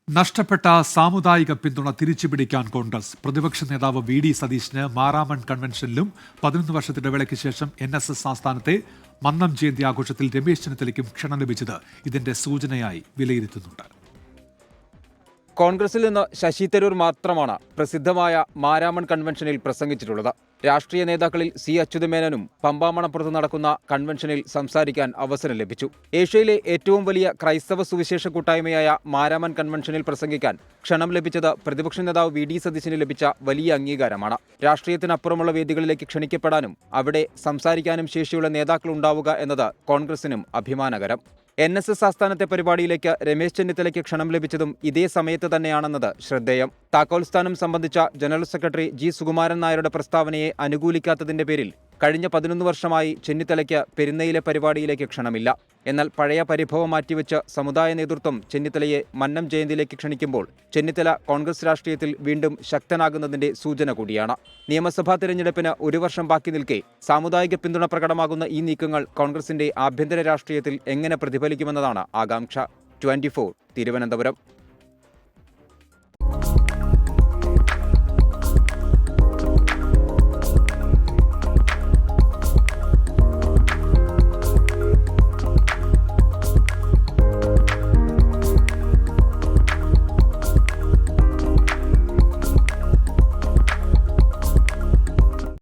നഷ്ടപ്പെട്ട സാമുദായിക പിന്തുണ തിരിച്ചുപിടിക്കാൻ കോൺഗ്രസ്. പ്രതിപക്ഷ നേതാവ് വി.ഡി. സതീശന് മാരാമൺ കൺവെൻഷനിലും 11 വർഷത്തെ ഇടവേളയ്ക്ക് ശേഷം NSS ആസ്ഥാനത്തെ മന്നം ജയന്തി ആഘോഷത്തിൽ രമേശ് ചെന്നിത്തലയ്ക്കും ക്ഷണം ലഭിച്ചത് ഇതിന്റെ സൂചനയായി വിലയിരുത്തുന്നുണ്ട്. കോൺഗ്രസിൽ നിന്ന് ശശി തരൂർ മാത്രമാണ് പ്രസിദ്ധമായ മാരാമൺ കൺവെൻഷനിൽ പ്രസംഗിച്ചിട്ടുള്ളത്. രാഷ്ട്രീയ നേതാക്കളിൽ സി അച്യുതമേനോനും പമ്പാമണപ്പുറത്ത് നടക്കുന്ന കൺവെൻഷനിൽ സംസാരിക്കാൻ അവസരം ലഭിച്ചു. ഏഷ്യയിലെ ഏറ്റവും വലിയ ക്രൈസ്തവ സുവിശേഷ കൂട്ടായ്മയായ മാരാമൺ കൺവെൻഷനിൽ പ്രസംഗിക്കാൻ ക്ഷണം ലഭിച്ചത് പ്രതിപക്ഷ നേതാവ് വി.ഡി. സതീശന് ലഭിച്ച വലിയ അംഗീകാരമാണ്. രാഷ്ട്രീയത്തിനപ്പുറമുള്ള വേദികളിലേക്ക് ക്ഷണിക്കപ്പെടാനും അവിടെ സംസാരിക്കാനും ശേഷിയുള്ള നേതാക്കൾ ഉണ്ടാവുക എന്നത് കോൺഗ്രസിനും അഭിമാനകരം. NSS ആസ്ഥാനത്തെ പരിപാടിയിലേക്ക് രമേശ് ചെന്നിത്തലയ്ക്ക് ക്ഷണം ലഭിച്ചതും ഇതേ സമയത്ത് തന്നെയാണെന്നത് ശ്രദ്ധേയം. താക്കോൽ സ്ഥാനം സംബന്ധിച്ച ജനറൽ സെക്രട്ടറി ജി സുകുമാരൻ നായരുടെ പ്രസ്താവനയെ അനുകൂലിക്കാത്തതിന്റെ പേരിൽ കഴിഞ്ഞ 11 വർഷമായി ചെന്നിത്തലയ്ക്ക് പെരുന്നയിലെ പരിപാടിയിലേക്ക് ക്ഷണമില്ല. എന്നാൽ പഴയ പരിഭവം മാറ്റിവെച്ച് സമുദായ നേതൃത്വം ചെന്നിത്തലയെ മന്നം ജയന്തിയിലേക്ക് ക്ഷണിക്കുമ്പോൾ ചെന്നിത്തല കോൺഗ്രസ് രാഷ്ട്രീയത്തിൽ വീണ്ടും ശക്തനാകുന്നതിന്റെ സൂചന കൂടിയാണ്. നിയമസഭാ തെരഞ്ഞെടുപ്പിന് 1 വർഷം ബാക്കി നിൽക്കെ സാമുദായിക പിന്തുണ പ്രകടമാകുന്ന ഈ നീക്കങ്ങൾ കോൺഗ്രസിന്റെ ആഭ്യന്തര രാഷ്ട്രീയത്തിൽ എങ്ങനെ പ്രതിഫലിക്കുമെന്നതാണ് ആകാംക്ഷ. 24 തിരുവനന്തപുരം.